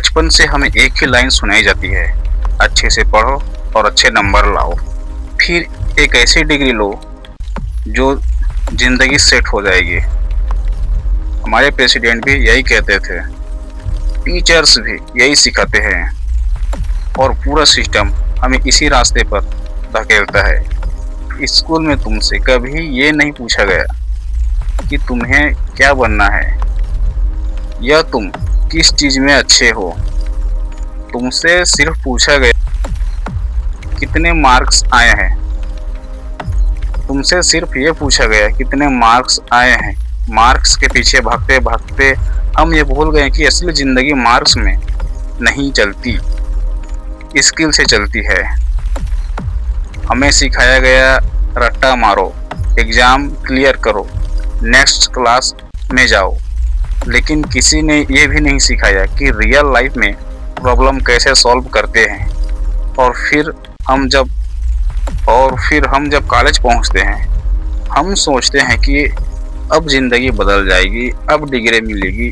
बचपन से हमें एक ही लाइन सुनाई जाती है, अच्छे से पढ़ो और अच्छे नंबर लाओ, फिर एक ऐसी डिग्री लो जो जिंदगी सेट हो जाएगी। हमारे प्रेसिडेंट भी यही कहते थे, टीचर्स भी यही सिखाते हैं और पूरा सिस्टम हमें इसी रास्ते पर धकेलता है। स्कूल में तुमसे कभी ये नहीं पूछा गया कि तुम्हें क्या बनना है या तुम किस चीज में अच्छे हो। तुमसे सिर्फ पूछा गया कितने मार्क्स आए हैं। तुमसे सिर्फ ये पूछा गया कितने मार्क्स आए हैं। मार्क्स के पीछे भागते भागते हम ये भूल गए कि असली जिंदगी मार्क्स में नहीं चलती, स्किल से चलती है। हमें सिखाया गया रट्टा मारो, एग्जाम क्लियर करो, नेक्स्ट क्लास में जाओ, लेकिन किसी ने ये भी नहीं सिखाया कि रियल लाइफ में प्रॉब्लम कैसे सॉल्व करते हैं। और फिर हम जब कॉलेज पहुंचते हैं, हम सोचते हैं कि अब ज़िंदगी बदल जाएगी, अब डिग्री मिलेगी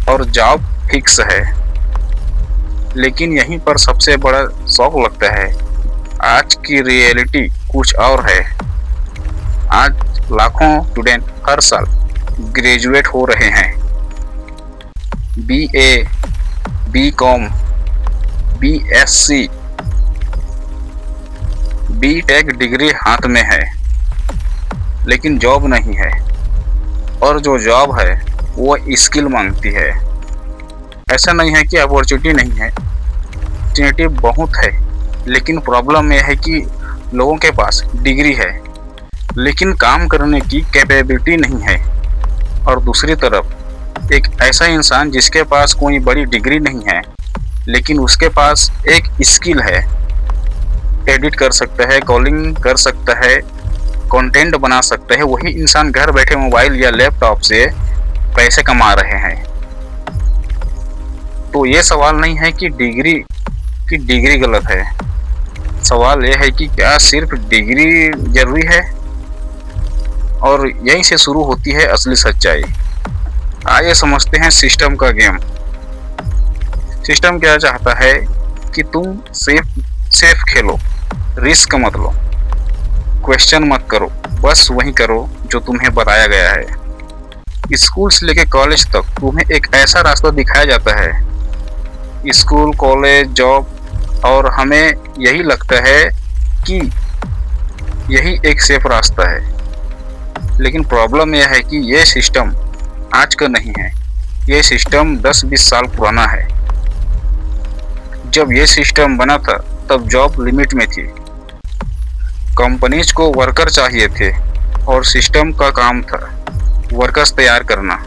और जॉब फिक्स है। लेकिन यहीं पर सबसे बड़ा शौक लगता है, आज की रियलिटी कुछ और है। आज लाखों स्टूडेंट हर साल ग्रेजुएट हो रहे हैं। BA, BCom, BSc, BTech degree हाथ में है, लेकिन जॉब नहीं है। और जो जॉब है वो स्किल मांगती है। ऐसा नहीं है कि अपॉर्चुनिटी नहीं है, अपॉर्चुनिटी बहुत है, लेकिन प्रॉब्लम यह है कि लोगों के पास डिग्री है लेकिन काम करने की कैपेबिलिटी नहीं है। और दूसरी तरफ एक ऐसा इंसान जिसके पास कोई बड़ी डिग्री नहीं है लेकिन उसके पास एक स्किल है, एडिट कर सकता है, कॉलिंग कर सकता है, कंटेंट बना सकता है, वही इंसान घर बैठे मोबाइल या लैपटॉप से पैसे कमा रहे हैं। तो ये सवाल नहीं है कि डिग्री गलत है। सवाल यह है कि क्या सिर्फ डिग्री जरूरी है। और यहीं से शुरू होती है असली सच्चाई। आइए समझते हैं सिस्टम का गेम। सिस्टम क्या चाहता है कि तुम सेफ खेलो, रिस्क मत लो, क्वेश्चन मत करो, बस वही करो जो तुम्हें बताया गया है। स्कूल से लेकर कॉलेज तक तुम्हें एक ऐसा रास्ता दिखाया जाता है, स्कूल, कॉलेज, जॉब, और हमें यही लगता है कि यही एक सेफ रास्ता है। लेकिन प्रॉब्लम यह है कि ये सिस्टम आज का नहीं है, ये सिस्टम 10-20 साल पुराना है। जब ये सिस्टम बना था तब जॉब लिमिट में थी, कंपनीज को वर्कर चाहिए थे और सिस्टम का काम था वर्कर्स तैयार करना।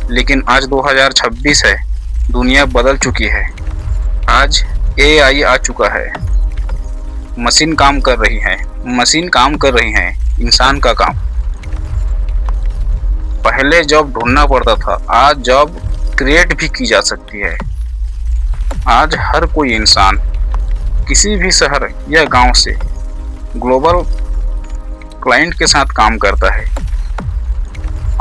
लेकिन आज 2026 है, दुनिया बदल चुकी है। आज AI आ चुका है, मशीन काम कर रही है इंसान का काम। पहले जॉब ढूंढना पड़ता था, आज जॉब क्रिएट भी की जा सकती है। आज हर कोई इंसान किसी भी शहर या गांव से ग्लोबल क्लाइंट के साथ काम करता है।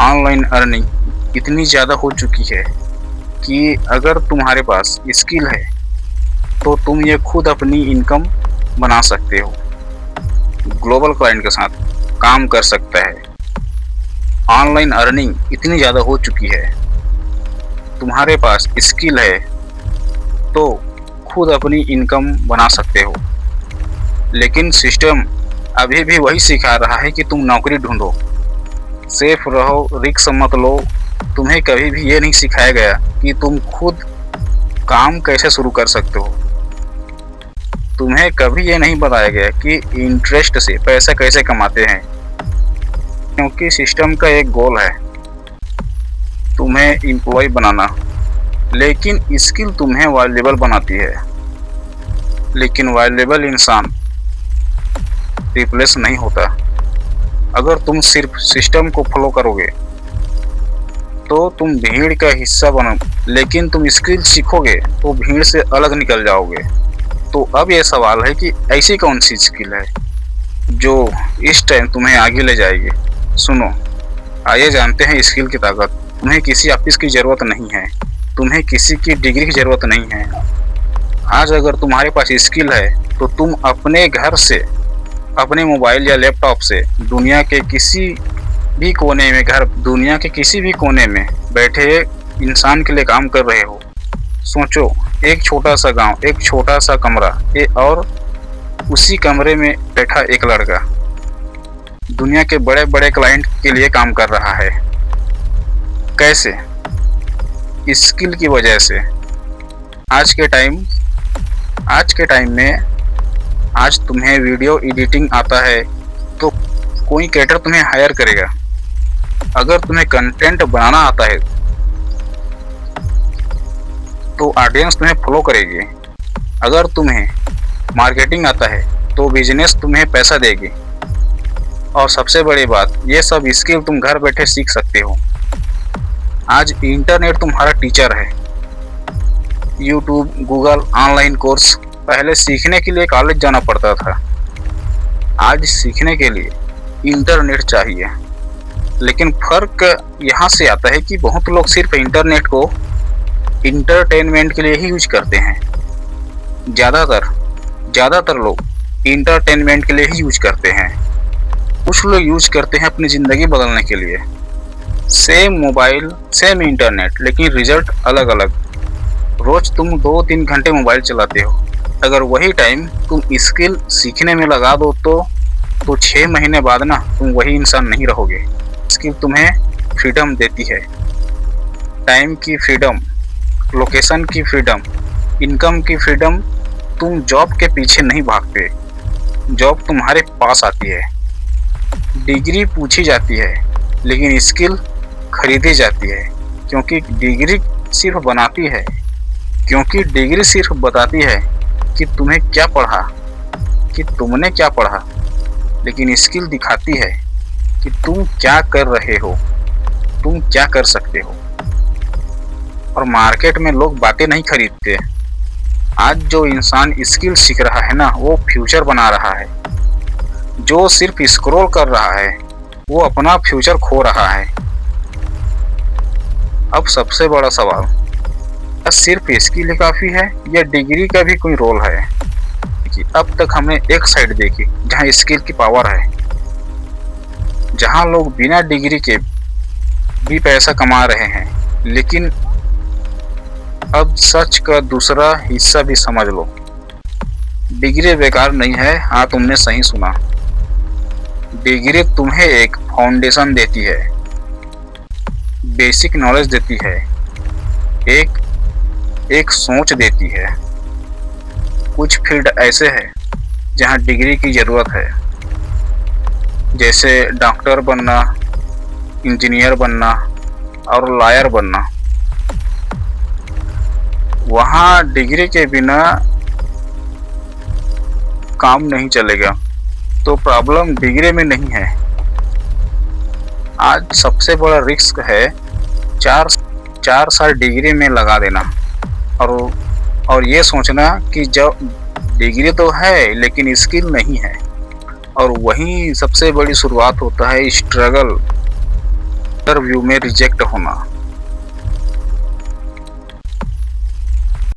ऑनलाइन अर्निंग इतनी ज़्यादा हो चुकी है कि अगर तुम्हारे पास स्किल है तो तुम ये खुद अपनी इनकम बना सकते हो, ग्लोबल क्लाइंट के साथ काम कर सकता है। ऑनलाइन अर्निंग इतनी ज़्यादा हो चुकी है, तुम्हारे पास स्किल है तो खुद अपनी इनकम बना सकते हो। लेकिन सिस्टम अभी भी वही सिखा रहा है कि तुम नौकरी ढूंढो, सेफ रहो, रिस्क मत लो। तुम्हें कभी भी ये नहीं सिखाया गया कि तुम खुद काम कैसे शुरू कर सकते हो। तुम्हें कभी ये नहीं बताया गया कि इंटरेस्ट से पैसा कैसे कमाते हैं, क्योंकि सिस्टम का एक गोल है तुम्हें एम्प्लॉय बनाना, लेकिन स्किल तुम्हें वैल्यूएबल बनाती है। लेकिन वैल्यूएबल इंसान रिप्लेस नहीं होता। अगर तुम सिर्फ सिस्टम को फॉलो करोगे तो तुम भीड़ का हिस्सा बनो, लेकिन तुम स्किल सीखोगे तो भीड़ से अलग निकल जाओगे। तो अब यह सवाल है कि ऐसी कौन सी स्किल है जो इस टाइम तुम्हें आगे ले जाएगी। सुनो, आइए जानते हैं स्किल की ताकत। तुम्हें किसी ऑफिस की ज़रूरत नहीं है, तुम्हें किसी की डिग्री की ज़रूरत नहीं है, आज अगर तुम्हारे पास स्किल है तो तुम अपने घर से, अपने मोबाइल या लैपटॉप से दुनिया के किसी भी कोने में, दुनिया के किसी भी कोने में बैठे इंसान के लिए काम कर रहे हो। सोचो, एक छोटा सा गांव, एक छोटा सा कमरा, और उसी कमरे में बैठा एक लड़का दुनिया के बड़े बड़े क्लाइंट के लिए काम कर रहा है। कैसे? स्किल की वजह से। आज के टाइम में आज तुम्हें वीडियो एडिटिंग आता है तो कोई क्रिएटर तुम्हें हायर करेगा। अगर तुम्हें कंटेंट बनाना आता है तो ऑडियंस तुम्हें फॉलो करेगी। अगर तुम्हें मार्केटिंग आता है तो बिजनेस तुम्हें पैसा देगी। और सबसे बड़ी बात, ये सब स्किल तुम घर बैठे सीख सकते हो। आज इंटरनेट तुम्हारा टीचर है। YouTube, Google, online course. पहले सीखने के लिए कॉलेज जाना पड़ता था, आज सीखने के लिए इंटरनेट चाहिए। लेकिन फर्क यहाँ से आता है कि बहुत लोग सिर्फ इंटरनेट को इंटरटेनमेंट के लिए ही यूज करते हैं। ज़्यादातर लोग इंटरटेनमेंट के लिए ही यूज करते हैं। कुछ लोग यूज करते हैं अपनी ज़िंदगी बदलने के लिए। सेम मोबाइल, सेम इंटरनेट, लेकिन रिजल्ट अलग अलग। रोज तुम 2-3 घंटे मोबाइल चलाते हो। अगर वही टाइम तुम स्किल सीखने में लगा दो तो 6 महीने बाद ना तुम वही इंसान नहीं रहोगे। स्किल तुम्हें फ्रीडम देती है, टाइम की फ्रीडम, लोकेशन की फ्रीडम, इनकम की फ्रीडम। तुम जॉब के पीछे नहीं भागते, जॉब तुम्हारे पास आती है। डिग्री पूछी जाती है लेकिन स्किल खरीदी जाती है, क्योंकि डिग्री सिर्फ बताती है कि तुमने क्या पढ़ा, लेकिन स्किल दिखाती है कि तुम क्या कर रहे हो, तुम क्या कर सकते हो। और मार्केट में लोग बातें नहीं खरीदते। आज जो इंसान स्किल सीख रहा है ना, वो फ्यूचर बना रहा है। जो सिर्फ स्क्रॉल कर रहा है वो अपना फ्यूचर खो रहा है। अब सबसे बड़ा सवाल, क्या सिर्फ स्किल ही काफ़ी है या डिग्री का भी कोई रोल है? कि अब तक हमने एक साइड देखी जहां स्किल की पावर है, जहां लोग बिना डिग्री के भी पैसा कमा रहे हैं। लेकिन अब सच का दूसरा हिस्सा भी समझ लो। डिग्री बेकार नहीं है। हाँ, तुमने सही सुना। डिग्री तुम्हें एक फाउंडेशन देती है, बेसिक नॉलेज देती है, एक सोच देती है। कुछ फील्ड ऐसे हैं जहां डिग्री की ज़रूरत है, जैसे डॉक्टर बनना, इंजीनियर बनना और लॉयर बनना। वहाँ डिग्री के बिना काम नहीं चलेगा। तो प्रॉब्लम डिग्री में नहीं है। आज सबसे बड़ा रिस्क है 4 साल डिग्री में लगा देना और ये सोचना कि जब डिग्री तो है लेकिन स्किल नहीं है। और वहीं सबसे बड़ी शुरुआत होता है स्ट्रगल, इंटरव्यू में रिजेक्ट होना।